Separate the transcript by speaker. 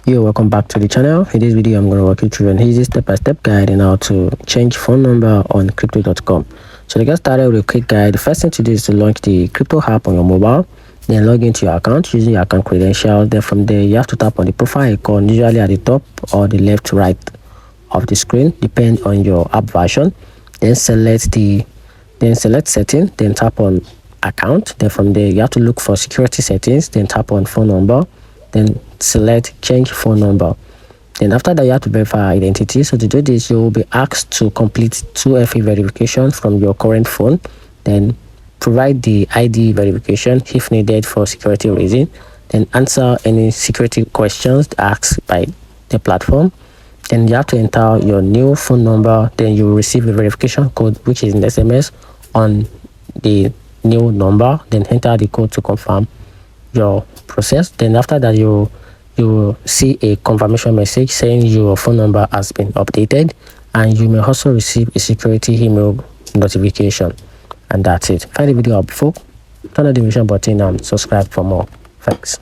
Speaker 1: Yo, welcome back to the channel. In this video I'm going to walk you through an easy step-by-step guide on how to change phone number on crypto.com. So to get started with a quick guide, the first thing to do is to launch the crypto app on your mobile, then log into your account using your account credentials. Then from there you have to tap on the profile icon, usually at the top or the left right of the screen, depend on your app version. Then select setting, then tap on account. Then from there you have to look for security settings, then tap on phone number, then select change phone number. Then after that you have to verify identity. So to do this, you will be asked to complete 2FA verification from your current phone, then provide the ID verification if needed for security reason, then answer any security questions asked by the platform. Then you have to enter your new phone number, then you will receive a verification code which is in SMS on the new number, then enter the code to confirm your process. Then after that you will see a confirmation message saying your phone number has been updated, and you may also receive a security email notification. And that's it. Find the video out before, turn on the notification button and subscribe for more. Thanks.